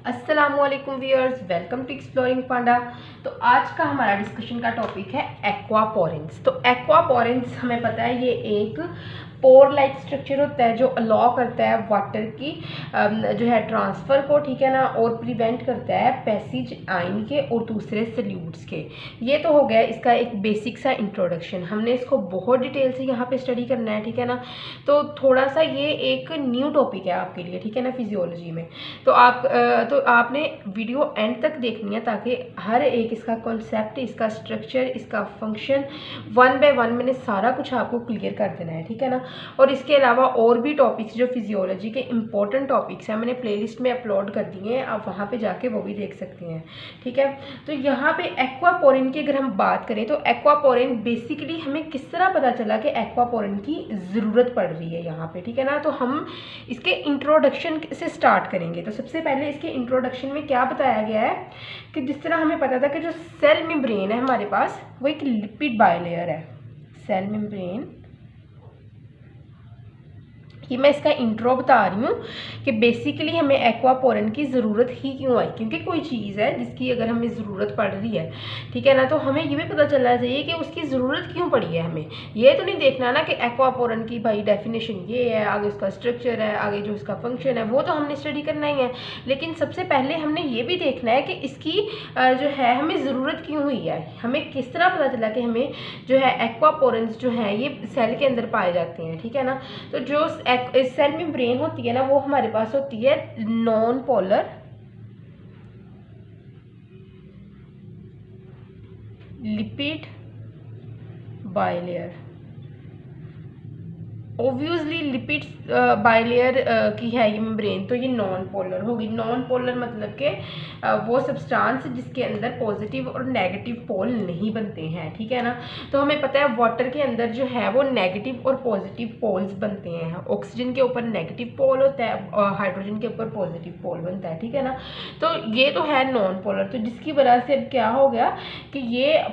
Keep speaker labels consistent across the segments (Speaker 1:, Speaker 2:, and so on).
Speaker 1: अस्सलामुअलैकुम viewers, welcome to exploring पांडा। तो आज का हमारा डिस्कशन का टॉपिक है एक्वापोरेंस। तो एक्वापोरेंस हमें पता है ये एक पोर लाइक स्ट्रक्चर होता है जो अलाउ करता है वाटर की जो है ट्रांसफ़र को, ठीक है ना, और प्रिवेंट करता है पैसेज आयन के और दूसरे सल्यूट्स के। ये तो हो गया इसका एक बेसिक सा इंट्रोडक्शन। हमने इसको बहुत डिटेल से यहाँ पे स्टडी करना है, ठीक है ना। तो थोड़ा सा ये एक न्यू टॉपिक है आपके लिए, ठीक है ना, फिजियोलॉजी में। तो आपने वीडियो एंड तक देखनी है ताकि हर एक इसका कॉन्सेप्ट, इसका स्ट्रक्चर, इसका फंक्शन वन बाय वन मैंने सारा कुछ आपको क्लियर कर देना है, ठीक है ना। और इसके अलावा और भी टॉपिक्स जो फिजियोलॉजी के इंपॉर्टेंट टॉपिक्स हैं मैंने प्लेलिस्ट में अपलोड कर दिए हैं, आप वहाँ पे जाके वो भी देख सकते हैं, ठीक है। तो यहाँ पे एक्वापोरिन की अगर हम बात करें तो एक्वापोरिन बेसिकली हमें किस तरह पता चला कि एक्वापोरिन की ज़रूरत पड़ रही है यहाँ पे, ठीक है ना। तो हम इसके इंट्रोडक्शन से स्टार्ट करेंगे। तो सबसे पहले इसके इंट्रोडक्शन में क्या बताया गया है कि जिस तरह हमें पता था कि जो सेल मेम्ब्रेन है हमारे पास वो एक लिपिड बायलेयर है। सेल मेम्ब्रेन, कि मैं इसका इंट्रो बता रही हूँ कि बेसिकली हमें एक्वापोरिन की ज़रूरत ही क्यों आई, क्योंकि कोई चीज़ है जिसकी अगर हमें ज़रूरत पड़ रही है, ठीक है ना, तो हमें ये भी पता चलना चाहिए कि उसकी ज़रूरत क्यों पड़ी है। हमें ये तो नहीं देखना ना कि एक्वापोरिन की भाई डेफिनेशन ये है, आगे उसका स्ट्रक्चर है, आगे जो उसका फंक्शन है वो तो हमने स्टडी करना ही है, लेकिन सबसे पहले हमने ये भी देखना है कि इसकी जो है हमें ज़रूरत क्यों हुई है। हमें किस तरह पता चला कि हमें जो है एक्वापोरेंस जो है ये सेल के अंदर पाए जाते हैं, ठीक है ना। तो जो सेल मेम्ब्रेन होती है ना वो हमारे पास होती है non polar lipid bilayer. Obviously lipid bilayer की है ये मेम्ब्रेन, तो ये नॉन पोलर होगी। नॉन पोलर मतलब कि वो सब्सटेंस जिसके अंदर पॉजिटिव और नेगेटिव पोल नहीं बनते हैं, ठीक है ना। तो हमें पता है वाटर के अंदर जो है वो नेगेटिव और पॉजिटिव पोल्स बनते हैं। ऑक्सीजन के ऊपर नेगेटिव पोल होता है और हाइड्रोजन के ऊपर पॉजिटिव पोल बनता है, ठीक है ना। तो ये तो है नॉन पोलर, तो जिसकी वजह से अब क्या हो गया कि ये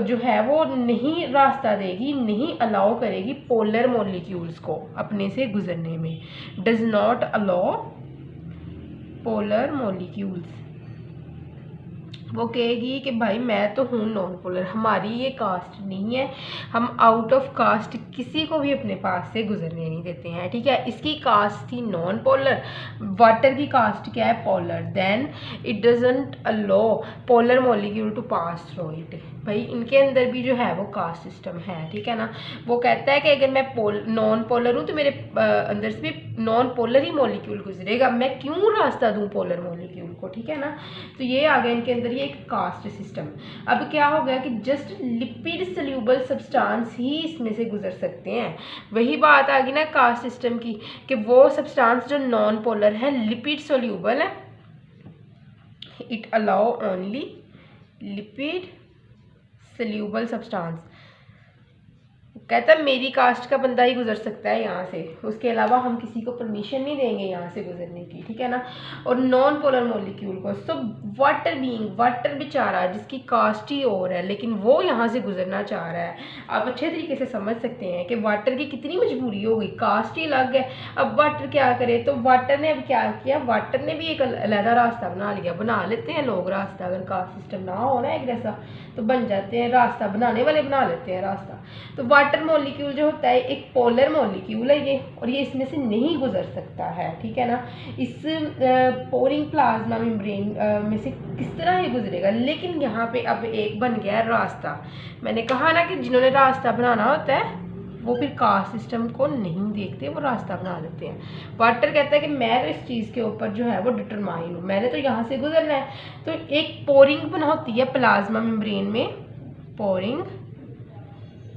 Speaker 1: जो है वो नहीं रास्ता देगी, नहीं अलाउ करेगी पोलर मॉलिक्यूल्स को अपने से गुजरने में। Does not allow polar molecules. वो कहेगी कि भाई मैं तो हूँ नॉन पोलर, हमारी ये कास्ट नहीं है, हम आउट ऑफ कास्ट किसी को भी अपने पास से गुजरने नहीं देते हैं, ठीक है। इसकी कास्ट थी नॉन पोलर, वाटर की कास्ट क्या है, polar. Then it doesn't allow polar molecule to pass through it. भाई इनके अंदर भी जो है वो कास्ट सिस्टम है, ठीक है ना। वो कहता है कि अगर मैं नॉन पोलर हूँ तो मेरे अंदर से भी नॉन पोलर ही मॉलिक्यूल गुजरेगा, मैं क्यों रास्ता दूँ पोलर मॉलिक्यूल को, ठीक है ना। तो ये आ गया इनके अंदर एक कास्ट सिस्टम। अब क्या हो गया कि जस्ट लिपिड सोल्यूबल सब्सटेंस ही इसमें से गुजर सकते हैं। वही बात आ गई ना कास्ट सिस्टम की कि वो सब्सटेंस जो नॉन पोलर है, लिपिड सोल्यूबल है, it allow only lipid soluble substance. कहता है मेरी कास्ट का बंदा ही गुजर सकता है यहाँ से, उसके अलावा हम किसी को परमिशन नहीं देंगे यहाँ से गुजरने की, ठीक है ना। और नॉन पोलर मॉलिक्यूल को, सो वाटर बीइंग, वाटर बेचारा जिसकी कास्ट ही और है लेकिन वो यहाँ से गुजरना चाह रहा है। आप अच्छे तरीके से समझ सकते हैं कि वाटर की कितनी मजबूरी हो गई, कास्ट ही अलग है। अब वाटर क्या करे, तो वाटर ने अब क्या किया, वाटर ने भी एक अलग रास्ता बना लिया। बना लेते हैं लोग रास्ता, अगर कास्ट सिस्टम ना हो ना एक जैसा तो बन जाते हैं रास्ता, बनाने वाले बना लेते हैं रास्ता। तो वाटर मॉलिक्यूल जो होता है एक पोलर मॉलिक्यूल है ये, और ये इसमें से नहीं गुजर सकता है, ठीक है ना। इस पोरिंग प्लाज्मा मेम्ब्रेन में से किस तरह ये गुजरेगा। लेकिन यहाँ पे अब एक बन गया रास्ता। मैंने कहा ना कि जिन्होंने रास्ता बनाना होता है वो फिर कास्ट सिस्टम को नहीं देखते, वो रास्ता बना लेते हैं। वाटर कहता है कि मैं तो इस चीज़ के ऊपर जो है वो डिटरमाइन हूँ, मैंने तो यहाँ से गुजरना है। तो एक पोरिंग बना होती है प्लाज्मा मेम्ब्रेन में, पोरिंग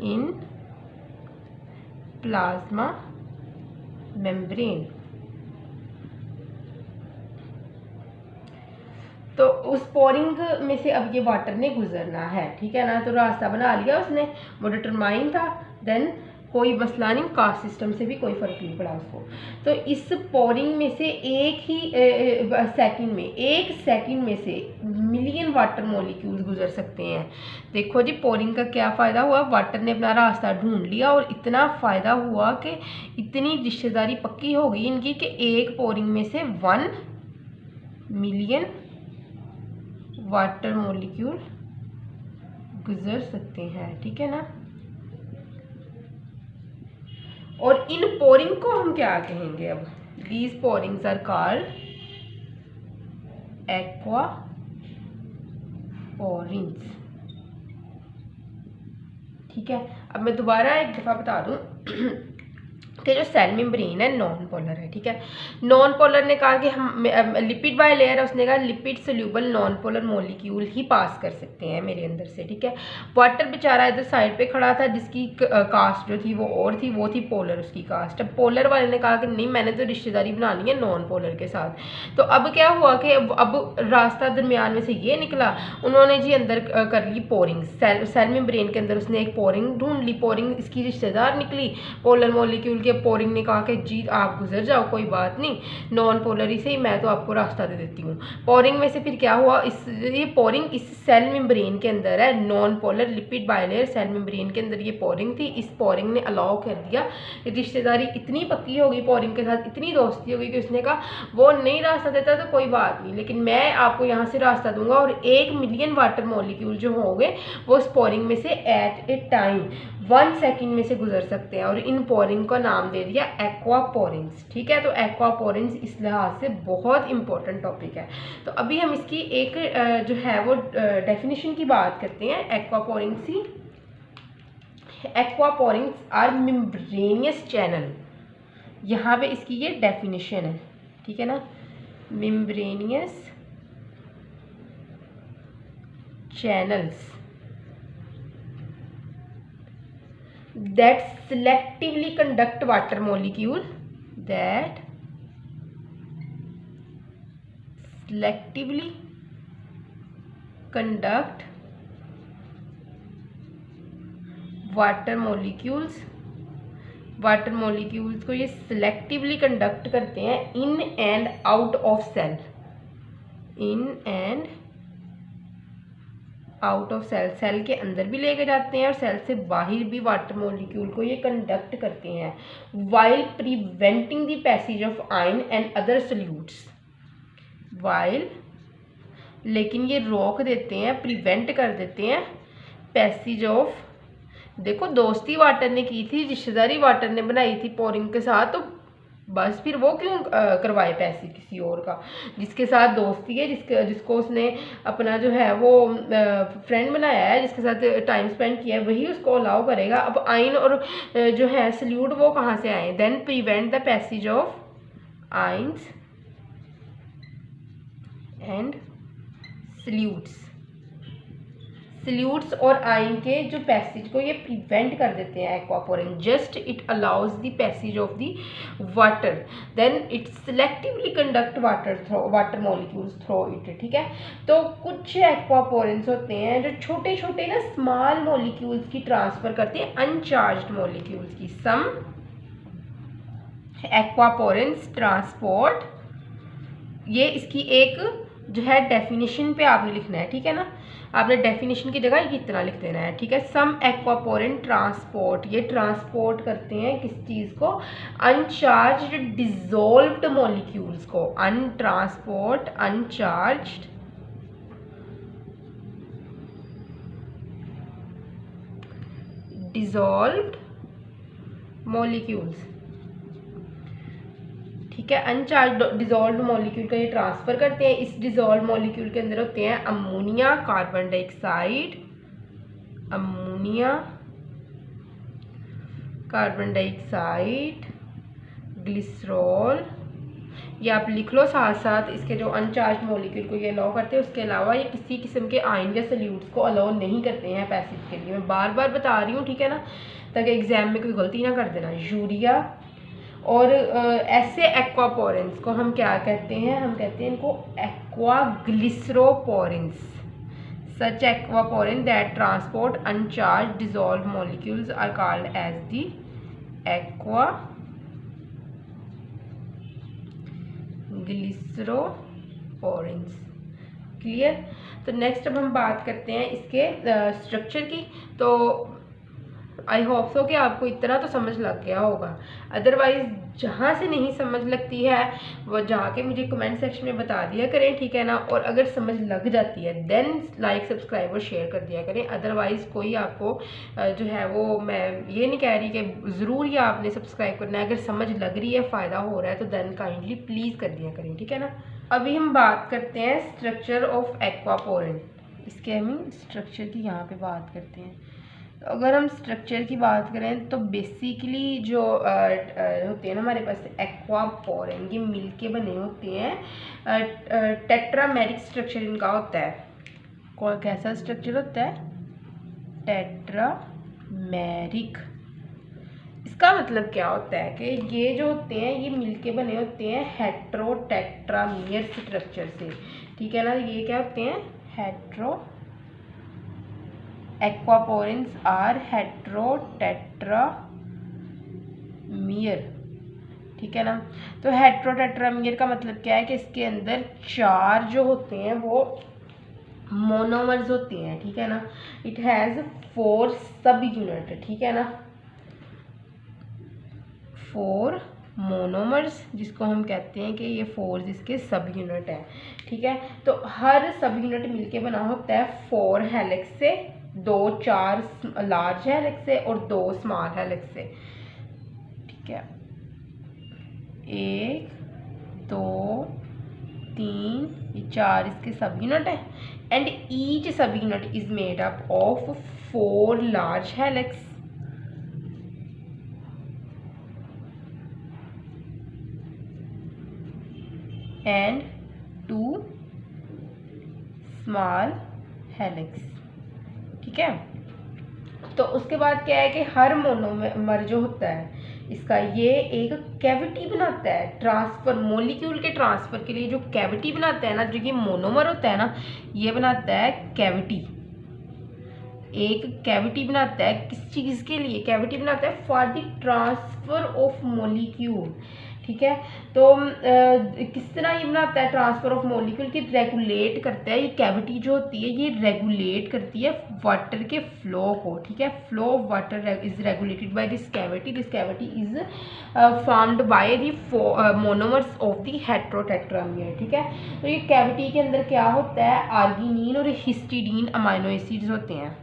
Speaker 1: इन प्लाज्मा मेम्ब्रेन। तो उस पोरिंग में से अब ये वाटर ने गुजरना है, ठीक है ना। तो रास्ता बना लिया उसने, वो डिटरमाइन था। देन कोई मसला नहीं, कास्ट सिस्टम से भी कोई फ़र्क नहीं पड़ा उसको। तो इस पोरिंग में से एक ही सेकंड में, एक सेकंड में से मिलियन वाटर मॉलिक्यूल्स गुजर सकते हैं। देखो जी पोरिंग का क्या फ़ायदा हुआ, वाटर ने अपना रास्ता ढूंढ लिया और इतना फ़ायदा हुआ कि इतनी रिश्तेदारी पक्की हो गई इनकी कि एक पोरिंग में से 1 मिलियन वाटर मॉलिक्यूल गुजर सकते हैं, ठीक है ना। और इन पोरिंग को हम क्या कहेंगे अब, दीज पोरिंग्स आर कॉल्ड एक्वा पोरिंग्स, ठीक है। अब मैं दोबारा एक दफ़ा बता दूं कि जो सेल मेम्ब्रेन है नॉन पोलर है, ठीक है। नॉन पोलर ने कहा कि हम लिपिड बाय लेयर है, उसने कहा lipid soluble non polar molecule ही पास कर सकते हैं मेरे अंदर से, ठीक है। वाटर बेचारा इधर साइड पे खड़ा था, जिसकी कास्ट जो थी वो और थी, वो थी पोलर उसकी कास्ट। अब पोलर वाले ने कहा कि नहीं, मैंने तो रिश्तेदारी बनानी है नॉन पोलर के साथ। तो अब क्या हुआ कि अब रास्ता दरमियान में से ये निकला, उन्होंने जी अंदर कर ली पोरिंग, सेल मेम्ब्रेन के अंदर उसने एक पोरिंग ढूंढ ली, पोरिंग इसकी रिश्तेदार निकली पोलर मॉलिक्यूल के। पोरिंग ने कहा कि जी आप गुजर जाओ, कोई बात नहीं, नॉन पोलर ही से मैं तो आपको रास्ता दे देती हूँ। पोरिंग में से फिर क्या हुआ, ये पोरिंग इस सेल मेम्ब्रेन के अंदर है, non polar lipid bilayer cell membrane के अंदर ये पोरिंग थी। इस पोरिंग ने अलाउ कर दिया, रिश्तेदारी इतनी पक्की हो गई पोरिंग के साथ, इतनी दोस्ती हो गई कि उसने कहा वो नहीं रास्ता देता तो कोई बात नहीं, लेकिन मैं आपको यहाँ से रास्ता दूंगा। और 1 मिलियन वाटर मॉलिक्यूल जो होंगे वो उस पोरिंग में से एट ए टाइम 1 सेकेंड में से गुजर सकते हैं, और इन पोरिंग का नाम दे दिया एक्वा पोरिंग्स, ठीक है। तो एक्वा पोरिंग्स इस लिहाज से बहुत इंपॉर्टेंट टॉपिक है। तो अभी हम इसकी एक जो है वो डेफिनेशन की बात करते हैं। एक्वा पोरिंग्स ही, aquaporins are membranous channel, यहाँ पे इसकी ये डेफिनेशन है, ठीक है ना। Membranous channels that selectively conduct water molecule, that selectively conduct water molecules, water molecules को ये सिलेक्टिवली कंडक्ट करते हैं in and out of cell, in and out of cell, cell के अंदर भी लेके जाते हैं और सेल से बाहर भी वाटर मॉलिक्यूल को ये कंडक्ट करते हैं, while preventing the passage of ion and other solutes, while, लेकिन ये रोक देते हैं, प्रिवेंट कर देते हैं पैसेज ऑफ, देखो दोस्ती वाटर ने की थी, रिश्तेदारी वाटर ने बनाई थी पोरिंग के साथ, तो बस फिर वो क्यों करवाए पैसे किसी और का, जिसके साथ दोस्ती है, जिसको उसने अपना जो है वो फ्रेंड बनाया है, जिसके साथ टाइम स्पेंड किया है, वही उसको अलाउ करेगा। अब आयन और जो है सल्यूट वो कहाँ से आए, then prevent the passage of ions and solutes, solutes और आयन के जो पैसेज को ये प्रिवेंट कर देते हैं aquaporin, just it allows the passage of the water, then it selectively conduct water molecules through it, ठीक है। तो कुछ एक्वापोरेंस होते हैं जो छोटे छोटे ना स्मॉल मॉलिक्यूल्स की ट्रांसफर करते हैं अनचार्ज्ड मॉलिक्यूल्स की, सम एक्वापोरेंस ट्रांसपोर्ट, ये इसकी एक जो है डेफिनेशन पे आपने लिखना है, ठीक है ना, आपने डेफिनेशन की जगह कितना लिख देना है, ठीक है। सम एक्वापोरेंट ट्रांसपोर्ट, ये ट्रांसपोर्ट करते हैं किस चीज़ को, अनचार्ज्ड डिसॉल्व्ड मॉलिक्यूल्स को, अनट्रांसपोर्ट अनचार्ज्ड डिसॉल्व्ड मॉलिक्यूल्स, ठीक है। अनचार्ज डिसॉल्व्ड मॉलिक्यूल का ये ट्रांसफर करते हैं। इस डिसॉल्व मॉलिक्यूल के अंदर होते हैं ammonia, carbon dioxide, ammonia, carbon dioxide, glycerol, ये आप लिख लो साथ साथ। इसके जो अनचार्ज मॉलिक्यूल को ये अलाउ करते हैं, उसके अलावा ये किसी किस्म के आयन या सल्यूट्स को अलाउ नहीं करते हैं पैसेज के लिए। मैं बार बार बता रही हूँ, ठीक है ना, ताकि एग्जाम में कोई गलती ना कर देना। यूरिया और ऐसे एक्वापोरेंस को हम क्या कहते हैं, हम कहते हैं इनको aquaglyceroporins, such aquaporins that transport uncharged dissolved molecules are called as the aquaglyceroporins. Clear. तो नेक्स्ट अब हम बात करते हैं इसके स्ट्रक्चर की। तो आई होप सो कि आपको इतना तो समझ लग गया होगा। अदरवाइज़ जहाँ से नहीं समझ लगती है वो जाके मुझे कमेंट सेक्शन में बता दिया करें, ठीक है ना। और अगर समझ लग जाती है देन लाइक सब्सक्राइब और शेयर कर दिया करें। अदरवाइज़ कोई आपको जो है वो, मैं ये नहीं कह रही कि ज़रूर ही आपने सब्सक्राइब करना है, अगर समझ लग रही है, फ़ायदा हो रहा है तो देन काइंडली प्लीज़ कर दिया करें, ठीक है ना। अभी हम बात करते हैं स्ट्रक्चर ऑफ एक्वापोरेंट। इसके हम स्ट्रक्चर की यहाँ पे बात करते हैं। तो अगर हम स्ट्रक्चर की बात करें तो बेसिकली जो होते हैं ना हमारे पास एक्वापोरेन, ये मिल के बने होते हैं। टेट्रामेरिक स्ट्रक्चर इनका होता है। कौन कैसा स्ट्रक्चर होता है? टेट्रामेरिक। इसका मतलब क्या होता है कि ये जो होते हैं ये मिलके बने होते हैं हेट्रोटेट्रामियर स्ट्रक्चर से, ठीक है ना। ये क्या होते हैं? एक्वापोरेंस आर हेट्रोटेट्रामियर, ठीक है ना। तो हेट्रोटेट्रामियर का मतलब क्या है कि इसके अंदर 4 जो होते हैं वो मोनोमर्स होते हैं, ठीक है ना। इट हैज़ 4 सब यूनिट, ठीक है ना, 4 मोनोमर्स, जिसको हम कहते हैं कि ये 4 इसके सब यूनिट है, ठीक है। तो हर सब यूनिट मिलके बना होता है 4 हेलिक्स से, 4 लार्ज हेलिक्स से और 2 स्मॉल हेलिक्स से, ठीक है। 1 2 3 ये 4 इसके सब यूनिट है। एंड ईच सब unit is made up of 4 large helix and 2 small helix, ठीक है। तो उसके बाद क्या है कि हर मोनोमर जो होता है इसका ये एक कैविटी बनाता है ट्रांसफर, मॉलिक्यूल के ट्रांसफर के लिए जो कैविटी बनाता है ना, जो ये मोनोमर होता है ना, ये बनाता है कैविटी। एक कैविटी बनाता है किस चीज़ के लिए? कैविटी बनाता है for the transfer of molecule, ठीक है। तो किस तरह ये बनाता है ट्रांसफर ऑफ मॉलिक्यूल की? रेगुलेट करता है। ये कैविटी जो होती है ये रेगुलेट करती है वाटर के फ्लो को, ठीक है। Flow of water is regulated by this cavity. This cavity is formed by the monomers of the heterotetramer, ठीक है। तो ये कैविटी के अंदर क्या होता है? आर्गिनिन और हिस्टिडीन अमाइनो एसिड्स होते हैं।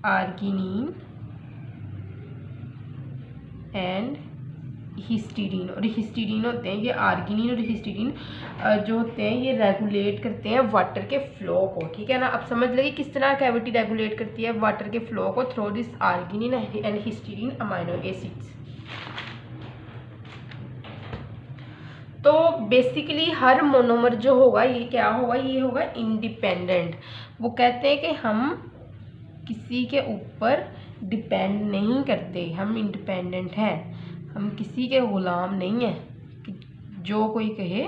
Speaker 1: आर्गिनिन एंड हिस्टिडीन, और हिस्टिडीन होते हैं, ये आर्गिनिन और हिस्टिडीन जो होते हैं ये रेगुलेट करते हैं वाटर के फ्लो को, ठीक है ना। अब समझ लगी किस तरह कैविटी रेगुलेट करती है वाटर के फ्लो को? Through this arginine and histidine amino acids. तो बेसिकली हर मोनोमर जो होगा ये क्या होगा? ये होगा इंडिपेंडेंट। वो कहते हैं कि हम किसी के ऊपर डिपेंड नहीं करते, हम इंडिपेंडेंट हैं, हम किसी के गुलाम नहीं हैं कि जो कोई कहे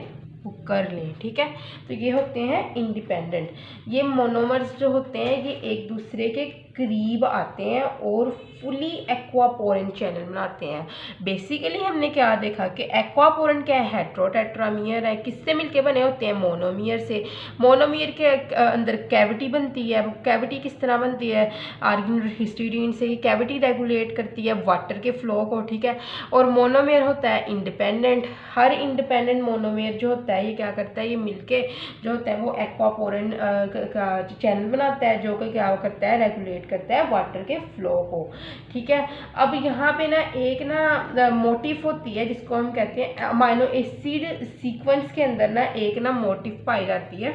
Speaker 1: वो कर लें, ठीक है। तो ये होते हैं इंडिपेंडेंट। ये मोनोमर्स जो होते हैं ये एक दूसरे के करीब आते हैं और फुली एक्वापोरेंट चैनल बनाते हैं। बेसिकली हमने क्या देखा कि एक्वापोरेंट क्या है? हेट्रोटेट्रामियर है। किससे मिलके बने होते हैं? मोनोमियर से। मोनोमियर के अंदर कैविटी बनती है। कैविटी किस तरह बनती है? आर्गिनिन और हिस्टिडीन से। ये कैविटी रेगुलेट करती है वाटर के फ्लो को, ठीक है। और मोनोमियर होता है इंडिपेंडेंट। हर इंडिपेंडेंट मोनोमियर जो होता है ये क्या करता है? ये मिलके जो होता है वो एक्वापोरेंट का चैनल बनाता है, जो कि क्या करता है? रेगुलेट करता है वाटर के फ्लो को, ठीक है। अब यहाँ पे ना एक ना मोटिफ होती है जिसको हम कहते हैं अमाइनो एसिड सीक्वेंस के अंदर ना एक ना मोटिफ पाई जाती है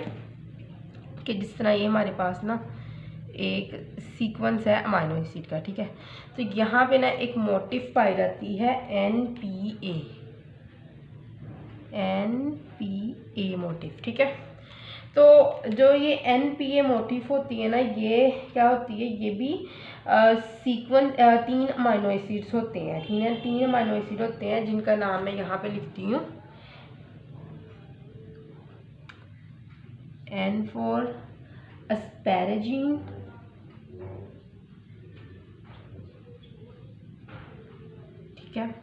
Speaker 1: कि जिस तरह ये हमारे पास ना एक सीक्वेंस है अमाइनो एसिड का, ठीक है। तो यहाँ पे ना एक मोटिफ पाई जाती है NPA मोटिफ, ठीक है। तो जो ये NPA मोटिफ होती है ना ये क्या होती है? ये भी सीक्वेंस 3 अमाइनो एसिड्स होते हैं, ठीक है। 3 अमाइनो एसिड होते हैं जिनका नाम मैं यहाँ पे लिखती हूँ। N फॉर एस्पैरेजिन, ठीक है।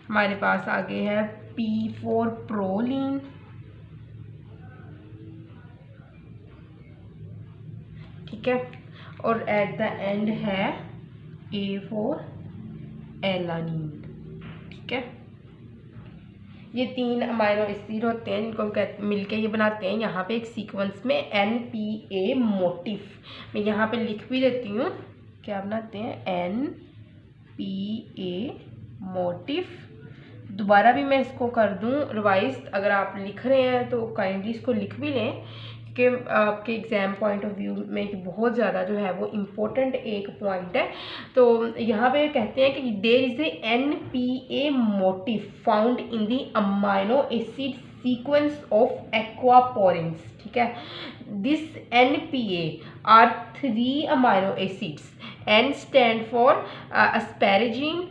Speaker 1: हमारे पास आगे है P फॉर प्रोलीन, ठीक है। और एट द एंड है A फॉर एलानीन। ठीक है, ये 3 अमाइनो एसिड होते हैं जिनको हम मिलके ये बनाते हैं यहाँ पे एक सीक्वेंस में NPA मोटिफ। मैं यहाँ पे लिख भी देती हूँ, क्या बनाते हैं NPA मोटिफ। दोबारा भी मैं इसको कर दूँ रिवाइज, अगर आप लिख रहे हैं तो काइंडली इसको लिख भी लें कि आपके एग्ज़ाम पॉइंट ऑफ व्यू में बहुत ज़्यादा जो है वो इम्पोर्टेंट एक पॉइंट है। तो यहाँ पे कहते हैं कि there is a NPA motif found in the amino acid sequence of aquaporins. ठीक है, this NPA are 3 amino acids. N stand for asparagine,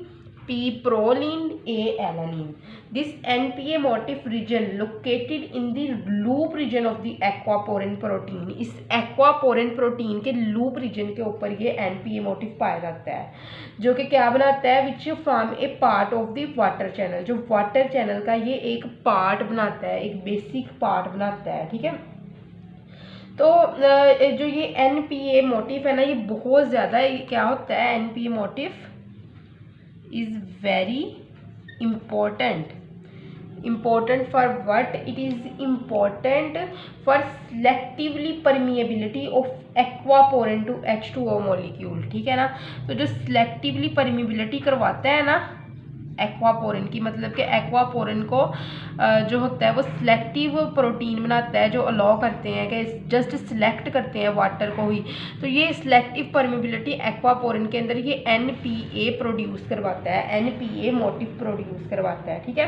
Speaker 1: P proline, A alanine. This NPA motif region located in the loop region of the aquaporin protein. इस aquaporin protein के loop region के ऊपर ये NPA motif पाया जाता है, जो कि क्या बनाता है, which form a part of the water channel, जो water channel का ये एक part बनाता है, एक basic part बनाता है। ठीक है, तो जो ये NPA मोटिफ है ना, ये बहुत ज़्यादा क्या होता है, NPA motif is very important for what? It is important for selectively permeability of aquaporin to H2O molecule। ठीक है ना, तो जो selectively permeability करवाता है ना एक्वापोरिन की, मतलब कि एक्वापोरिन को जो होता है वो सिलेक्टिव प्रोटीन बनाता है, जो अलाउ करते हैं कि जस्ट सिलेक्ट करते हैं वाटर को ही। तो ये सिलेक्टिव परमेबिलिटी एक्वापोरिन के अंदर ये NPA प्रोड्यूस करवाता है, NPA मोटिफ प्रोड्यूस करवाता है। ठीक है,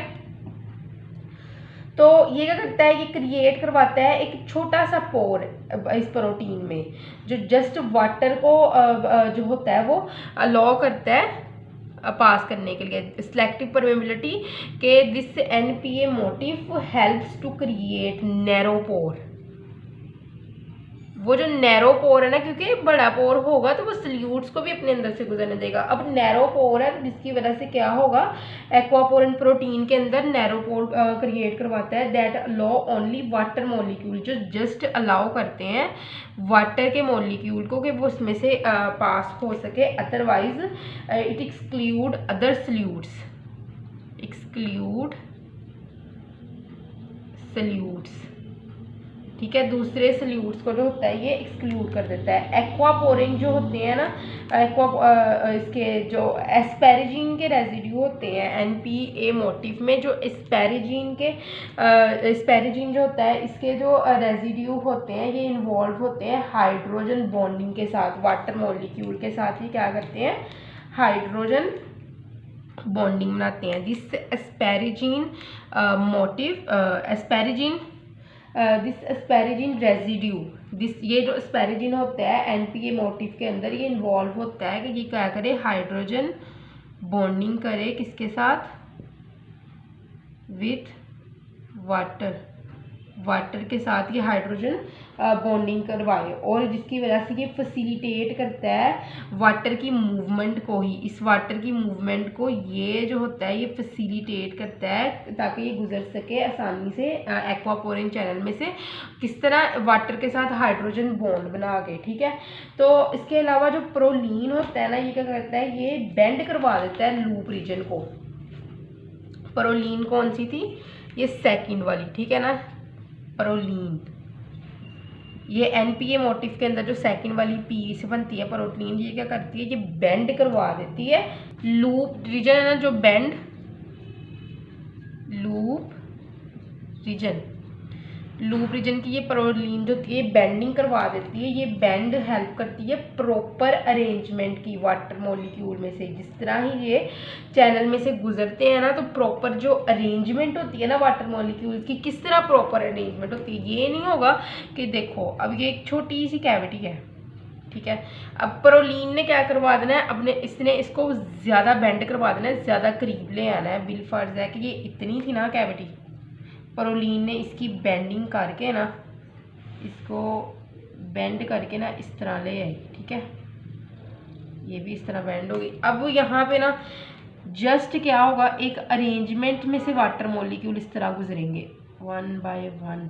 Speaker 1: तो ये क्या करता है, ये क्रिएट करवाता है एक छोटा सा पोर इस प्रोटीन में, जो जस्ट वाटर को जो होता है वो अलाउ करता है पास करने के लिए। सिलेक्टिव परमेबिलिटी के this NPA motif helps to create narrow pore. वो जो नैरो पोर है ना, क्योंकि बड़ा पोर होगा तो वो सल्यूट्स को भी अपने अंदर से गुजरने देगा। अब नैरो पोर है जिसकी वजह से क्या होगा, एक्वापोरिन प्रोटीन के अंदर नैरो पोर क्रिएट करवाता है, that allow only water molecule, जो जस्ट अलाउ करते हैं वाटर के मॉलिक्यूल को कि वो उसमें से पास हो सके, otherwise it exclude other salutes, exclude salutes. ठीक है, दूसरे सल्यूट्स को जो होता है ये एक्सक्लूड कर देता है। एक्वापोरिन जो होते हैं ना, इसके जो एस्पैरेजिन के रेजिड्यू होते हैं NPA मोटिफ में, जो एस्पैरेजिन के एस्पैरेजिन जो होता है इसके जो रेजिड्यू होते हैं ये इन्वॉल्व होते हैं हाइड्रोजन बॉन्डिंग के साथ, वाटर मॉलिक्यूल के साथ ही क्या करते हैं, हाइड्रोजन बॉन्डिंग बनाते हैं। This asparagine motif this asparagine residue, this ये जो एस्पैरेजिन होता है NPA मोटिफ के अंदर ये इन्वॉल्व होता है कि ये क्या करे, हाइड्रोजन बॉन्डिंग करे, किसके साथ, विथ वाटर, वाटर के साथ ये हाइड्रोजन बॉन्डिंग करवाए, और जिसकी वजह से ये फैसिलिटेट करता है वाटर की मूवमेंट को ही, इस वाटर की मूवमेंट को ये जो होता है ये फैसिलिटेट करता है ताकि ये गुजर सके आसानी से एक्वापोरिन चैनल में से, किस तरह, वाटर के साथ हाइड्रोजन बॉन्ड बना के। ठीक है, तो इसके अलावा जो प्रोलीन होता है ना, ये क्या करता है, ये बेंड करवा देता है लूप रीजन को। प्रोलीन कौन सी थी, ये सेकंड वाली। ठीक है ना, प्रोलीन ये NPA मोटिफ के अंदर जो सेकंड वाली P से बनती है प्रोटीन, ये क्या करती है, ये बेंड करवा देती है लूप रीजन है ना, जो बेंड लूप रीजन की ये प्रोलीन जो होती है बेंडिंग करवा देती है। ये बेंड हेल्प करती है प्रॉपर अरेंजमेंट की वाटर मॉलिक्यूल में से, जिस तरह ही ये चैनल में से गुजरते हैं ना, तो प्रॉपर जो अरेंजमेंट होती है ना वाटर मॉलिक्यूल की, किस तरह प्रॉपर अरेंजमेंट होती है, ये नहीं होगा कि देखो अब ये एक छोटी सी कैविटी है, ठीक है, अब प्रोलीन ने क्या करवा देना है, अपने इसने इसको ज़्यादा बेंड करवा देना है, ज़्यादा करीब ले आना है। बिल फर्ज है कि ये इतनी थी ना कैविटी, प्रोलीन ने इसकी बेंडिंग करके ना, इसको बेंड करके ना इस तरह ले आई। ठीक है, ये भी इस तरह बेंड होगी। अब यहाँ पे ना जस्ट क्या होगा, एक अरेंजमेंट में से वाटर मॉलिक्यूल इस तरह गुजरेंगे 1 बाय 1,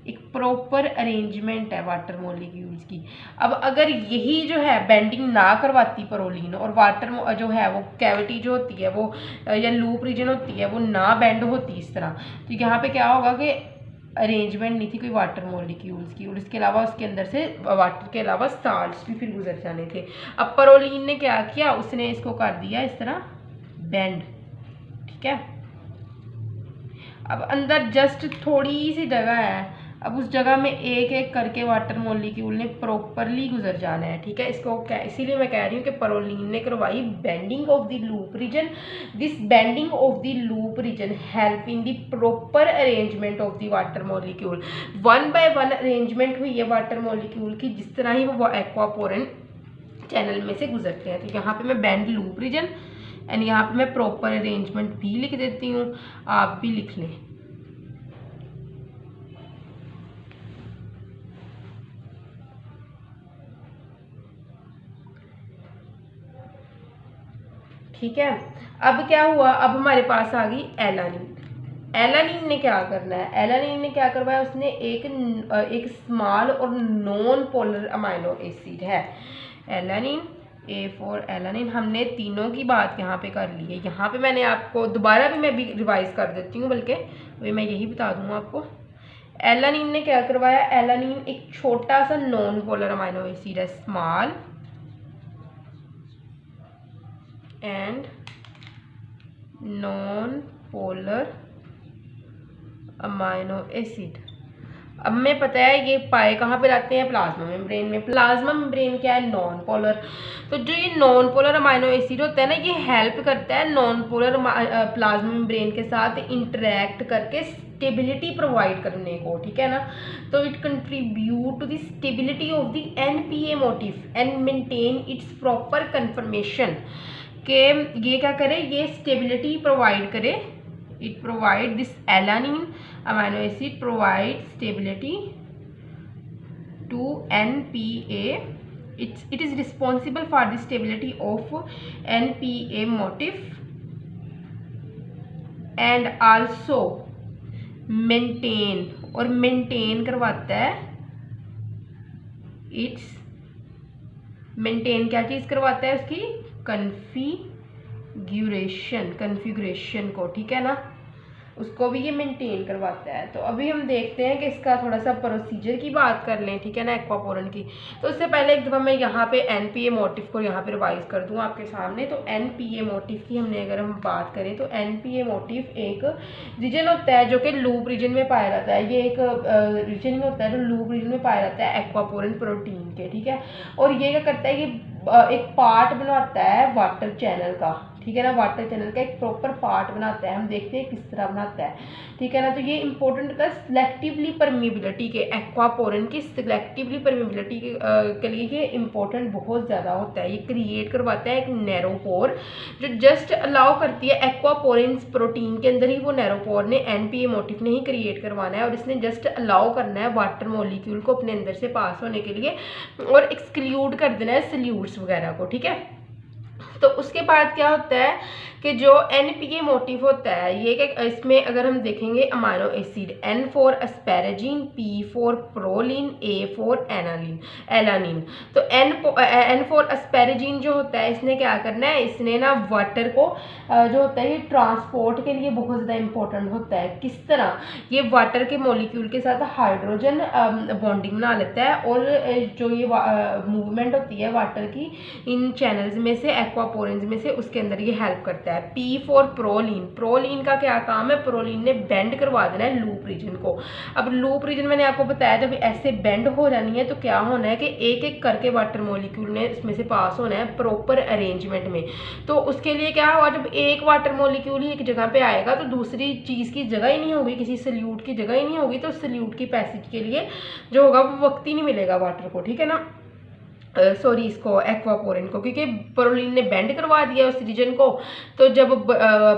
Speaker 1: एक प्रॉपर अरेंजमेंट है वाटर मॉलिक्यूल्स की। अब अगर यही जो है बेंडिंग ना करवाती प्रोलीन और वाटर जो है वो कैविटी जो होती है वो या लूप रीजन होती है वो ना बेंड होती इस तरह, तो यहाँ पे क्या होगा कि अरेंजमेंट नहीं थी कोई वाटर मॉलिक्यूल्स की, और इसके अलावा उसके अंदर से वाटर के अलावा साल्ट्स भी फिर गुजर जाने थे। अब प्रोलीन ने क्या किया, उसने इसको कर दिया इस तरह बेंड, ठीक है। अब अंदर जस्ट थोड़ी सी जगह है, अब उस जगह में एक एक करके वाटर मॉलिक्यूल ने प्रॉपरली गुजर जाना है, ठीक है। इसको क्या, इसीलिए मैं कह रही हूँ कि प्रोलीन ने करवाई bending of the loop region. This bending of the loop region help in the proper arrangement of the water molecule. One by one arrangement हुई है वाटर मॉलिक्यूल की, जिस तरह ही वो एक्वापोरेंट चैनल में से गुजरते हैं। तो यहाँ पे मैं बेंड लूप रीजन एंड यहाँ पे मैं प्रॉपर अरेंजमेंट भी लिख देती हूँ, आप भी लिख लें। ठीक है। अब क्या हुआ, अब हमारे पास आ गई एलानिन। एलानिन ने क्या करना है, एलानिन ने क्या करवाया, उसने एक स्मॉल और नॉन पोलर अमाइनो एसिड है एलानिन, A4 एलानिन। हमने तीनों की बात यहाँ पे कर ली है। यहाँ पे मैंने आपको दोबारा भी मैं भी रिवाइज कर देती हूँ, बल्कि अभी मैं यही बता दूँ आपको। एलानिन ने क्या करवाया, एलानिन एक छोटा सा नॉन पोलर अमाइनो एसिड है, small and non polar amino acid. अब हमें पता है ये पाए कहाँ पे रहते हैं, प्लाज्मा मेम्ब्रेन में। प्लाज्मा मेम्ब्रेन क्या है, नॉन पोलर। तो जो ये नॉन पोलर अमाइनो एसिड होता है ना, ये हेल्प करता है नॉन पोलर प्लाज्मा मेम्ब्रेन के साथ इंटरेक्ट करके स्टेबिलिटी प्रोवाइड करने को, ठीक है ना। तो it contribute to the stability of the NPA motif and maintain its proper conformation, कि ये क्या करे, ये स्टेबिलिटी प्रोवाइड करे। It provide this alanine amino acid provide stability to NPA। It is responsible for the stability of NPA motif and also maintain, और maintain करवाता है it's, maintain क्या चीज करवाता है, उसकी कन्फिगुरेशन को, ठीक है ना, उसको भी ये मेंटेन करवाता है। तो अभी हम देखते हैं कि इसका थोड़ा सा प्रोसीजर की बात कर लें, ठीक है ना, एक्वापोरेंट की। तो उससे पहले एक दफ़ा मैं यहाँ पे NPA मोटिफ को यहाँ पे रिवाइज कर दूँ आपके सामने। तो NPA मोटिफ की हमने अगर हम बात करें तो NPA मोटिफ एक रीजन होता है जो कि लूप रीजन में पाया जाता है। ये एक रीजन में होता है जो लूप रीजन में पाया जाता है एक्वापोरेंट प्रोटीन के, ठीक है। और ये क्या करता है, ये एक पार्ट बनाता है वाटर चैनल का, ठीक है ना, वाटर चैनल का एक प्रॉपर पार्ट बनाता है। हम देखते हैं किस तरह बनाता है, ठीक है ना। तो ये इंपॉर्टेंट होता है सिलेक्टिवली परमिबिलिटी के, एक्वापोरेंट की सिलेक्टिवली परमिबिलिटी के लिए ये इंपॉर्टेंट बहुत ज़्यादा होता है। ये क्रिएट करवाता है एक नैरो पोर जो जस्ट अलाउ करती है एक्वापोरेंस प्रोटीन के अंदर ही, वो नैरो पोर ने NPA मोटिफ ने ही क्रिएट करवाना है, और इसने जस्ट अलाउ करना है वाटर मॉलिक्यूल को अपने अंदर से पास होने के लिए, और एक्सक्लूड कर देना है सल्यूट्स वगैरह को, ठीक है। तो उसके बाद क्या होता है कि जो NPA मोटिफ होता है, ये कि इसमें अगर हम देखेंगे amino acid N for asparagine, P for proline, A for alanine. तो N फॉर एस्पैराजीन जो होता है, इसने क्या करना है, इसने ना वाटर को जो होता है ये ट्रांसपोर्ट के लिए बहुत ज़्यादा इंपॉर्टेंट होता है। किस तरह, ये वाटर के मॉलिक्यूल के साथ हाइड्रोजन बॉन्डिंग बना लेता है, और जो ये मूवमेंट होती है वाटर की इन चैनल्स में से, एक्वापोरेंस में से, उसके अंदर ये हेल्प करता है। P फॉर प्रोलीन, प्रोलीन का क्या काम है, प्रोलीन ने बेंड करवा देना है लूप रीजन को। अब लूप रीजन मैंने आपको बताया जब ऐसे बेंड हो जानी है तो क्या होना है कि एक एक करके वाटर मॉलिक्यूल ने इसमें से पास होना है प्रॉपर अरेंजमेंट में। तो उसके लिए क्या हुआ, जब एक वाटर मॉलिक्यूल ही एक जगह पे आएगा तो दूसरी चीज़ की जगह ही नहीं होगी, किसी सल्यूट की जगह ही नहीं होगी, तो सल्यूट की पैसेज के लिए जो होगा वो वक्त ही नहीं मिलेगा वाटर को, ठीक है ना। सॉरी इसको एक्वापोरिन को, क्योंकि प्रोलीन ने बेंड करवा दिया उस रीजन को। तो जब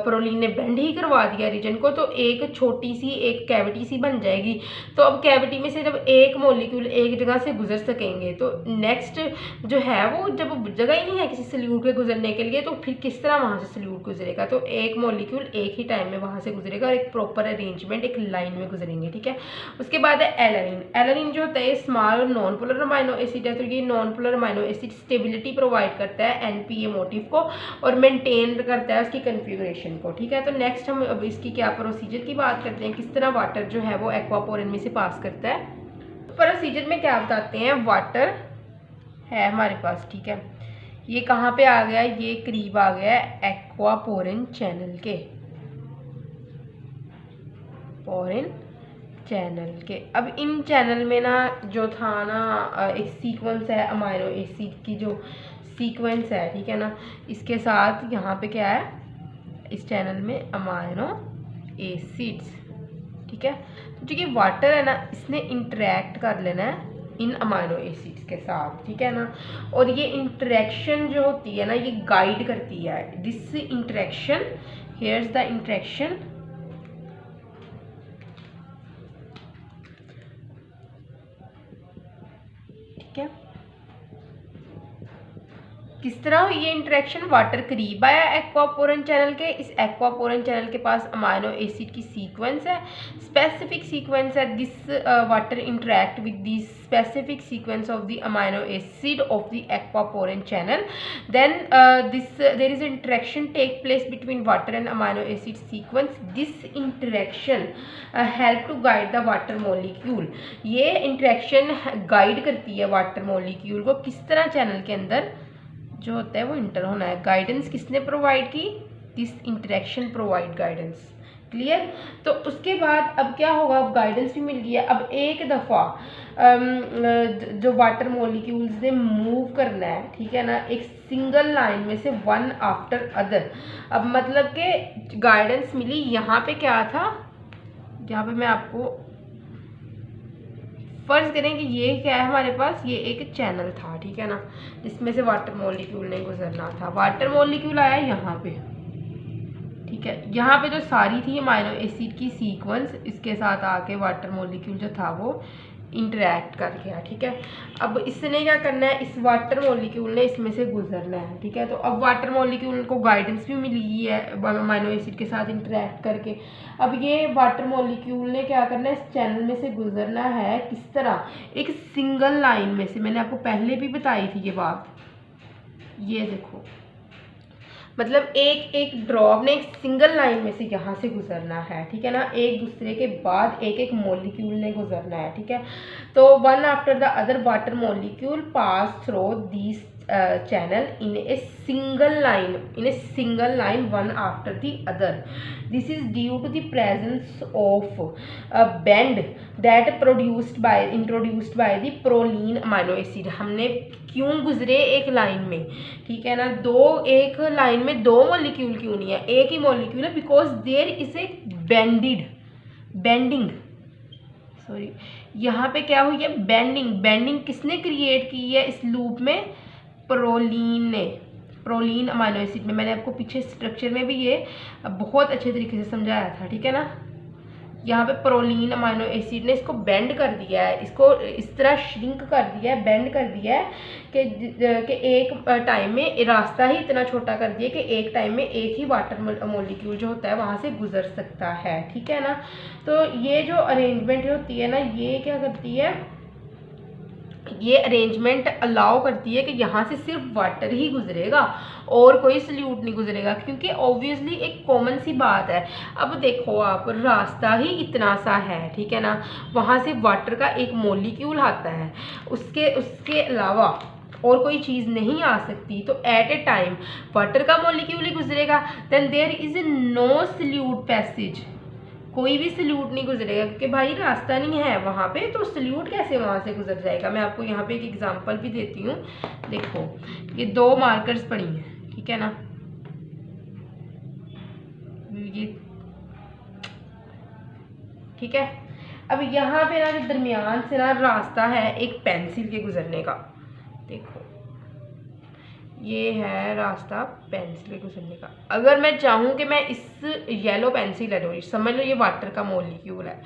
Speaker 1: प्रोलीन ने बेंड ही करवा दिया रीजन को, तो एक छोटी सी एक कैविटी सी बन जाएगी। तो अब कैविटी में से जब एक मॉलिक्यूल एक जगह से गुजर सकेंगे, तो नेक्स्ट जो है वो जब जगह ही नहीं है किसी सल्यूट के गुजरने के लिए, तो फिर किस तरह वहाँ से सल्यूट गुजरेगा। तो एक मॉलिक्यूल एक ही टाइम में वहाँ से गुजरेगा और एक प्रॉपर अरेंजमेंट एक लाइन में गुजरेंगे, ठीक है। उसके बाद है एलानिन। एलानिन जो होता है स्मॉल और नॉन पोलर अमाइनो एसिड है। तो ये non polar amino acid stability provide करता है एनपीए मोटिफ को और मेंटेन करता है उसकी कन्फिगरेशन को, ठीक है। तो नेक्स्ट हम अब इसकी क्या प्रोसीजर की बात करते हैं, किस तरह वाटर जो है वो एक्वापोरिन में से पास करता है। प्रोसीजर में क्या बताते हैं, वाटर है हमारे पास, ठीक है। ये कहाँ पे आ गया, ये करीब आ गया एक्वापोरिन चैनल के, पोरिन चैनल के। अब इन चैनल में ना जो था ना एक सीक्वेंस है अमाइनो एसिड की, जो सीक्वेंस है, ठीक है ना। इसके साथ यहाँ पे क्या है, इस चैनल में अमाइनो एसिड्स, ठीक है। तो जो ये वाटर है ना, इसने इंटरेक्ट कर लेना है इन अमाइनो एसिड्स के साथ, ठीक है ना। और ये इंटरेक्शन जो होती है ना, ये गाइड करती है this interaction, here's the interaction, क्या किस तरह हुई ये इंटरेक्शन, वाटर करीब आया एक्वापोरिन चैनल के। इस एक्वापोरिन चैनल के पास अमाइनो एसिड की सीक्वेंस है, स्पेसिफिक सीक्वेंस है। This water interact with this specific sequence of the amino acid of the aquaporin channel, then there is interaction take place between water and amino acid sequence. This interaction help to guide the water molecule. ये interaction guide करती है water molecule को किस तरह channel के अंदर जो होता है वो इंटर होना है। गाइडेंस किसने प्रोवाइड की, this interaction provide guidance, clear. तो उसके बाद अब क्या होगा, अब गाइडेंस भी मिल गया। अब एक दफ़ा जो वाटर मॉलिक्यूल्स ने मूव करना है, ठीक है ना, एक सिंगल लाइन में से वन आफ्टर अदर। अब मतलब कि गाइडेंस मिली, यहाँ पे क्या था, यहाँ पे मैं आपको फर्ज करें कि ये क्या है हमारे पास, ये एक चैनल था, ठीक है ना, जिसमें से वाटर मॉलिक्यूल ने गुजरना था। वाटर मॉलिक्यूल आया यहाँ पे, ठीक है। यहाँ पे जो सारी थी अमाइनो एसिड की सीक्वेंस, इसके साथ आके वाटर मॉलिक्यूल जो था वो इंटरेक्ट कर गया, ठीक है। अब इसने क्या करना है, इस वाटर मॉलिक्यूल ने इसमें से गुजरना है, ठीक है। तो अब वाटर मॉलिक्यूल को गाइडेंस भी मिली है अमाइनो एसिड के साथ इंटरेक्ट करके। अब ये वाटर मॉलिक्यूल ने क्या करना है, इस चैनल में से गुजरना है किस तरह, एक सिंगल लाइन में से। मैंने आपको पहले भी बताई थी ये बात, ये देखो, मतलब एक एक ड्रॉप ने एक सिंगल लाइन में से यहाँ से गुजरना है, ठीक है ना। एक दूसरे के बाद एक एक मॉलिक्यूल ने गुजरना है, ठीक है। तो one after the other water molecule pass through this channel in a single line one after the other. This is due to the presence of a bend that introduced by the proline amino acid. हमने क्यों गुजरे एक line में, ठीक है ना, एक line में दो मॉलिक्यूल क्यों नहीं है, एक ही मॉलिक्यूल है, because there is a bending sorry, यहाँ पे क्या हुई है, बेंडिंग किसने क्रिएट की है इस लूप में, प्रोलीन अमाइनो एसिड में। मैंने आपको पीछे स्ट्रक्चर में भी ये बहुत अच्छे तरीके से समझाया था, ठीक है ना। यहाँ पे प्रोलीन अमाइनो एसिड ने इसको बेंड कर दिया है, इसको इस तरह श्रिंक कर दिया है, बेंड कर दिया है कि एक टाइम में रास्ता ही इतना छोटा कर दिया कि एक टाइम में एक ही वाटर मॉलिक्यूल जो होता है वहाँ से गुजर सकता है, ठीक है ना। तो ये जो अरेंजमेंट होती है ना, ये क्या करती है, ये अरेंजमेंट अलाउ करती है कि यहाँ से सिर्फ वाटर ही गुजरेगा और कोई सल्यूट नहीं गुजरेगा, क्योंकि ऑब्वियसली एक कॉमन सी बात है। अब देखो आप, रास्ता ही इतना सा है, ठीक है ना, वहाँ से वाटर का एक मॉलिक्यूल आता है, उसके अलावा और कोई चीज़ नहीं आ सकती। तो एट ए टाइम वाटर का मॉलिक्यूल ही गुजरेगा, then there is no solute passage, कोई भी सल्यूट नहीं गुजरेगा, क्योंकि भाई रास्ता नहीं है वहाँ पे, तो सल्यूट कैसे वहाँ से गुजर जाएगा। मैं आपको यहाँ पे एक एग्जांपल भी देती हूँ, देखो ये दो मार्कर्स पड़ी हैं, ठीक है ना, ये ठीक है। अब यहाँ पे ना जो दरमियान से ना रास्ता है एक पेंसिल के गुजरने का, देखो ये है रास्ता पेंसिल गुजरने का। अगर मैं चाहूँ कि मैं इस येलो पेंसिल ले लूँ, समझ लो ये वाटर का मॉलिक्यूल है,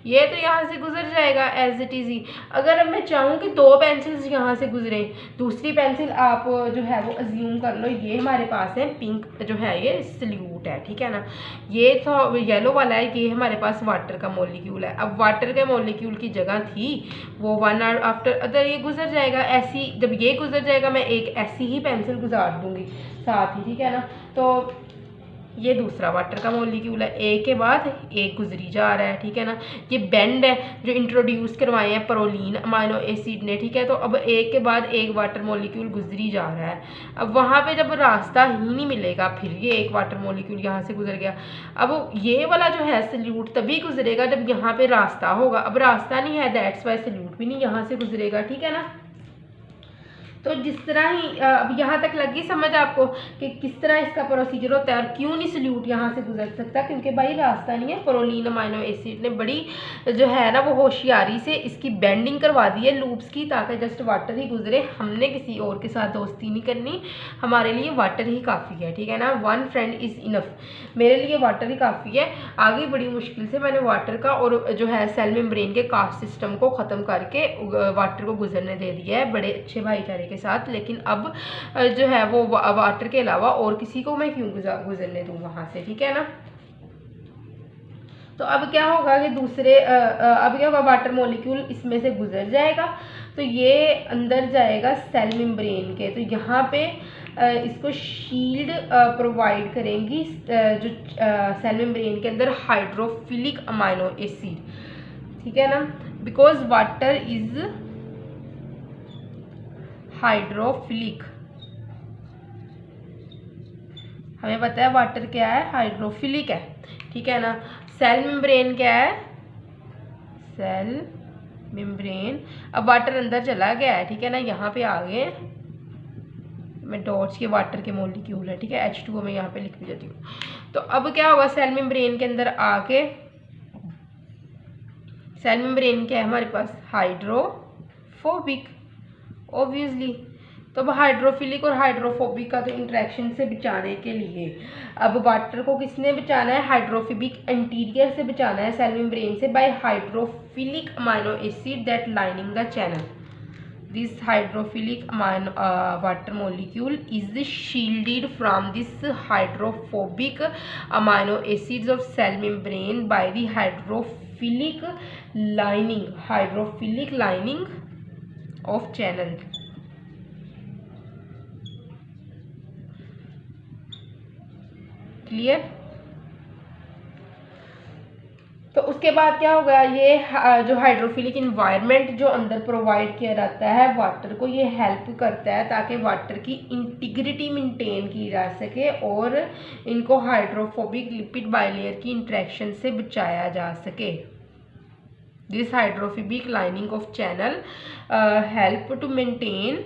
Speaker 1: ये तो यहाँ से गुजर जाएगा एज इट इज़ ही। अगर अब मैं चाहूँ कि दो पेंसिल्स यहाँ से गुजरे, दूसरी पेंसिल आप जो है वो अज्यूम कर लो, ये हमारे पास है पिंक जो है ये सल्यूट है, ठीक है ना। ये तो येलो वाला है, ये हमारे पास वाटर का मॉलिक्यूल है। अब वाटर के मॉलिक्यूल की जगह थी वो वन आवर आफ्टर अदर ये गुजर जाएगा। ऐसी जब ये गुजर जाएगा मैं एक ऐसी ही पेंसिल गुजार दूंगी साथ ही, ठीक है ना। तो ये दूसरा वाटर का मॉलिक्यूल है, एक के बाद एक गुजरी जा रहा है, ठीक है ना। ये बेंड है जो इंट्रोड्यूस करवाए हैं प्रोलीन अमाइनो एसिड ने, ठीक है। तो अब एक के बाद एक वाटर मॉलिक्यूल गुजरी जा रहा है। अब वहाँ पे जब रास्ता ही नहीं मिलेगा, फिर ये एक वाटर मॉलिक्यूल यहाँ से गुजर गया। अब ये वाला जो है सल्यूट तभी गुजरेगा जब यहाँ पे रास्ता होगा। अब रास्ता नहीं है, दैट्स वाई सल्यूट भी नहीं यहाँ से गुजरेगा, ठीक है ना। तो जिस तरह ही अब यहाँ तक लगी समझ आपको कि किस तरह इसका प्रोसीजर होता है और क्यों नहीं सल्यूट यहाँ से गुजर सकता, क्योंकि भाई रास्ता नहीं है। प्रोलीन अमाइनो एसिड ने बड़ी जो है ना वो होशियारी से इसकी बेंडिंग करवा दी है लूप्स की, ताकि जस्ट वाटर ही गुजरे। हमने किसी और के साथ दोस्ती नहीं करनी, हमारे लिए वाटर ही काफ़ी है, ठीक है ना। वन फ्रेंड इज़ इनफ, मेरे लिए वाटर ही काफ़ी है। आगे बड़ी मुश्किल से मैंने वाटर का और जो है सेल मेम्ब्रेन के कास्ट सिस्टम को ख़त्म करके वाटर को गुजरने दे दिया है बड़े अच्छे भाईचारे के साथ। लेकिन अब जो है वो वाटर के अलावा और किसी को मैं क्यों गुजरने दूँ वहाँ से, ठीक है ना। तो अब क्या होगा कि दूसरे अब क्या होगा, वाटर मॉलिक्यूल इसमें से गुजर जाएगा तो ये अंदर जाएगा सेल मेम्ब्रेन के। तो यहाँ पे इसको शील्ड प्रोवाइड करेंगी जो सेल मेम्ब्रेन के अंदर हाइड्रोफिलिक अमाइनो एसिड, ठीक है ना। बिकॉज वाटर इज हाइड्रोफिलिक, हमें पता है वाटर क्या है, हाइड्रोफिलिक है, ठीक है ना। सेल मेम्ब्रेन क्या है, सेल मेम्ब्रेन। अब वाटर अंदर चला गया है, ठीक है ना। यहाँ पे आ गए मैं डॉट्स के वाटर के मॉलिक्यूल है, ठीक है। H2O में यहाँ पे लिख भी देती हूँ। तो अब क्या होगा, सेल मेम्ब्रेन के अंदर आके, सेल मेम्ब्रेन क्या है हमारे पास, हाइड्रोफोबिक ऑब्वियसली। तो अब हाइड्रोफिलिक और हाइड्रोफोबिक का तो इंट्रैक्शन से बचाने के लिए अब वाटर को किसने बचाना है, हाइड्रोफोबिक एंटीरियर से बचाना है सेल मेम्ब्रेन से by hydrophilic amino acid that lining the channel. This hydrophilic water molecule is shielded from this hydrophobic amino acids of cell membrane by the hydrophilic lining of channel. Clear. तो उसके बाद क्या होगा, ये जो hydrophilic environment जो अंदर provide किया जाता है वाटर को, ये हेल्प करता है ताकि वाटर की इंटीग्रिटी मेंटेन की जा सके और इनको हाइड्रोफोबिक लिपिड बाइलेयर की इंट्रैक्शन से बचाया जा सके। This hydrophobic lining of channel help to maintain,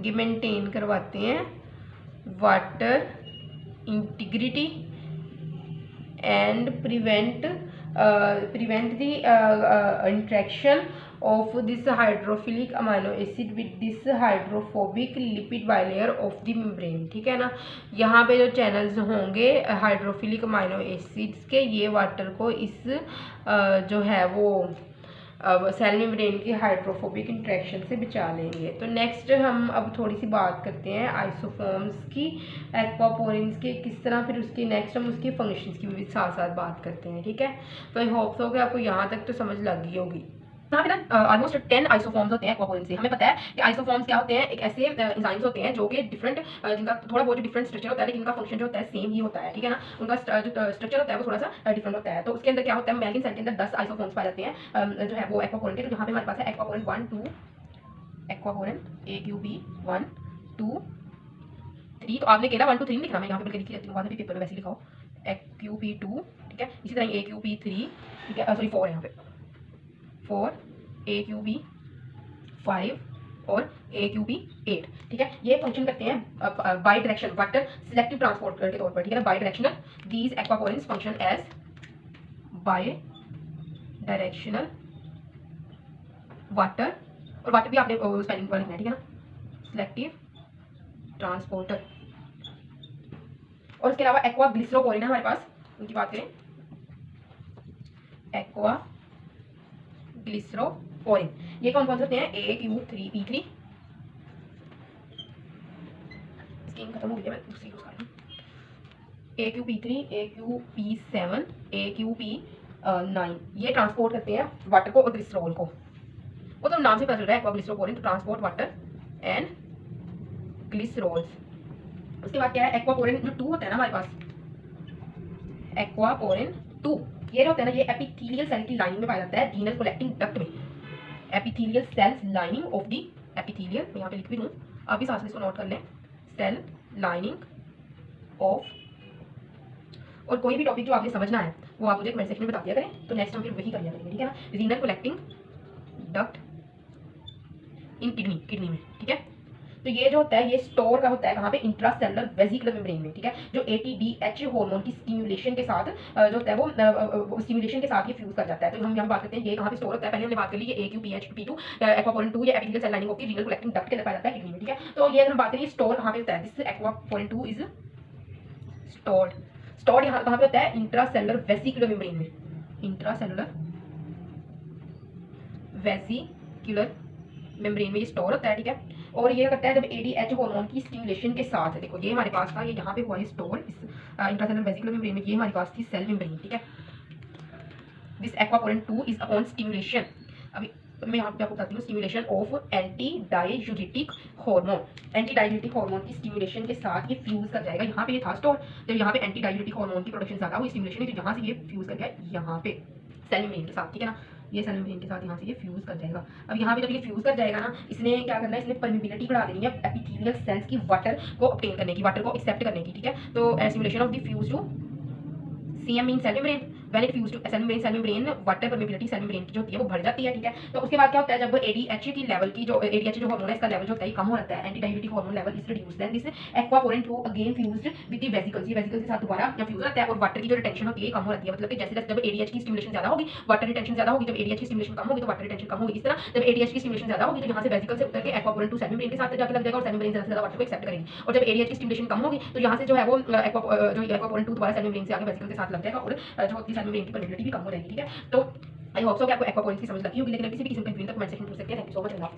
Speaker 1: ये मेंटेन करवाते हैं water integrity and prevent the interaction of this hydrophilic amino acid with this hydrophobic lipid bilayer of the membrane, ठीक है ना। यहाँ पे जो चैनल्स होंगे हाइड्रोफिलिक अमाइनो एसिड्स के, ये वाटर को इस जो है वो सेल मेम्ब्रेन की हाइड्रोफोबिक इंट्रैक्शन से बचा लेंगे। तो नेक्स्ट हम अब थोड़ी सी बात करते हैं आइसोफॉर्म्स की, एक्वापोरिन्स के, किस तरह, फिर उसकी नेक्स्ट हम उसकी फंक्शंस की भी साथ साथ बात करते हैं, ठीक है। तो आई होप सो कि आपको यहाँ तक तो समझ लग गई होगी। यहाँ पे ना ऑलमोस्ट 10 आइसोफॉर्म्स होते हैं एक्वापोरिन से। हमें पता है कि आइसोफॉर्म्स क्या होते हैं, एक ऐसे एंजाइम्स होते हैं जो कि डिफरेंट, जिनका थोड़ा बहुत डिफरेंट स्ट्रक्चर होता है लेकिन उनका फंक्शन जो होता है सेम ही होता है, ठीक है ना। उनका जो स्ट्रक्चर होता है वो थोड़ा सा डिफरेंट होता है। तो उसके अंदर क्या होता है, मैलिन सेल के अंदर 10 आइसोफॉर्म्स पाए जाते हैं जो है वो एक्वापोरिन के। तो यहाँ पे हमारे पास है एक्वापोरिन 1 2, एक्वापोरिन AQB 1 2 3। तो आपने केला 1 2 3 लिखना, मैं यहाँ पे बल्कि लिखी रहती हूँ, बाद में भी पेपर में वैसे लिखाओ AQB 2, ठीक है। इसी तरह AQB 3, ठीक है, सॉरी 4 है यहाँ पे 4, AQB 5 और AQB 8, ठीक है। ये फंक्शन करते हैं bidirection water selective transport के तौर पर, ठीक है ना, bidirectional. These aquaporins function as bidirectional water और वाटर भी आपने स्पेलिंग पर लिखना है, ठीक है ना, सिलेक्टिव ट्रांसपोर्टर। और इसके अलावा एक्वा ग्लिसरोपोरिन है हमारे पास, उनकी बात करें, एक्वा ग्लिसरोपोरिन, ये कौन कौन से होते हैं, AQ3P3, स्कीम खत्म हो गई है, मैं दूसरी यूज कर रही हूँ, AQP3, AQP7, AQP9, ये ट्रांसपोर्ट करते हैं वाटर को और ग्लिसरॉल को। वो तो नाम से पता चल रहा है एक्वा ग्लिसरोपोरिन, तो ट्रांसपोर्ट वाटर एंड ग्लिसरॉल्स। उसके बाद क्या है, एक्वापोरिन जो 2 होता है ना हमारे पास, एक्वापोरिन 2, ये होता है ना, ये एपिथेलियल सेल की लाइनिंग में पाया जाता है, रीनल कलेक्टिंग डक्ट में, epithelial cells lining of the epithelial, मैं यहाँ पे लिख भी दूँ, आप भी साथ में इसको नोट कर लें, सेल लाइनिंग ऑफ। और कोई भी टॉपिक जो आपने समझना है वो आप मुझे कमेंट सेक्शन में बता दिया करें, तो नेक्स्ट हम फिर वही कर लिया करेंगे, ठीक है ना, रीनल कलेक्टिंग डक्ट इन किडनी में, ठीक है। तो ये जो होता है ये स्टोर का होता है कहाँ पे, इंट्रासेलुलर वेसिकुलर मेम्ब्रेन में, ठीक है, जो ATDH हार्मोन की स्टिमुलेशन के साथ जो होता है वो स्टिमुलेशन के साथ ये फ्यूज कर जाता है। तो हम यहाँ बात करते हैं ये कहाँ पे स्टोर होता है, पहले हमने बात कर ली, ये AQPH2 एक्वापोरिन 2 या epithelial cell lining of the renal collecting duct के अंदर पाया जाता है किडनी में, ठीक है। तो ये अगर हम बात करें स्टोर कहाँ पे होता है, दिस एक्वापोरिन 2 इज स्टोर्ड यहाँ कहाँ पे होता है, इंट्रासेलुलर वेसिकुलर मेम्ब्रेन में, इंट्रासेलुलर वेसिकुलर मेम्ब्रेन में ये स्टोर होता है, ठीक है। और ये करता है जब ADH हार्मोन की स्टिमुलेशन के साथ, देखो ये हमारे पास था, ये यहाँ पे हुआ है स्टोर इस इंट्रासेलुलर वेसिकुलर मेम्ब्रेन में, ये हमारे पास थी सेल मेम्ब्रेन, ठीक है। This aquaporin 2 is upon stimulation, अभी मैं यहाँ पे आपको बताती हूँ, stimulation of anti diuretic hormone, anti diuretic hormone की स्टिमुलेशन के साथ ये फ्यूज कर जाएगा, यहाँ पे ये था स्टोर, जब यहाँ पे एंटी डाययूरेटिक हार्मोन की प्रोडक्शन ज़्यादा हुई स्टिमुलेशन, तो यहाँ से ये फ्यूज कर गया यहाँ पे सेल मेम्ब्रेन के साथ, ठीक है ना, ये सेल मेम्ब्रेन के साथ यहाँ से ये फ्यूज कर जाएगा। अब यहाँ पे जब ये फ्यूज कर जाएगा ना, इसने क्या करना है, इसने परमिबिलिटी बढ़ा देनी है एपिथेलियल सेल्स की वाटर को ऑब्टेन करने की, वाटर को एक्सेप्ट करने की, ठीक है। तो stimulation of the fuse to CM mean cell membrane, when it fuse to cell membrane water permeability cell membrane की जो होती है वो बढ़ जाती है, ठीक है। तो उसके बाद क्या होता है, जब ADH की लेवल की जो ADH जो हार्मोन है इसका लेवल जो होता है कम हो जाता है, anti diuretic hormone level is reduced, then this aquaporin 2 again fused with the vesicles, ये वेसिकल्स के साथ दोबारा या फ्यूज होता है, और वाटर की जो रिटेंशन होती है कम हो जाती है, मतलब कि जैसे जब ADH की स्टिमुलेशन ज्यादा होगी वाटर रिटेंशन ज्यादा होगी, जब ADH की स्टिमुलेशन कम होगी तो वाटर रिटेंशन कम होगी, इस तरह जब ADH की स्टिमुलेशन ज्यादा होगी तो यहाँ से वेसिकल से उतर के एक्वापोरिन 2 सेल मेम्ब्रेन के साथ जाके लग जाएगा और सेल मेम्ब्रेन ज्यादा से ज्यादा वाटर को एक्सेप्ट करेगी, और जब ADH की स्टिमुलेशन कम होगी तो यहाँ से जो है वो एक्वापोरिन 2 दोबारा सेल मेम्ब्रेन से आगे वेसिकल के साथ लग जाएगा और जो होती है सेल मेम्ब्रेन की परमिबिलिटी भी कम हो जाएगी, ठीक है। तो आई होप सो कि आपको एक्वापोरिन की समझ लगी होगी, लेकिन किसी भी किस्म का कंफ्यूजन तो कमेंट सेक्शन में पूछ सकते हैं। Thank you so much.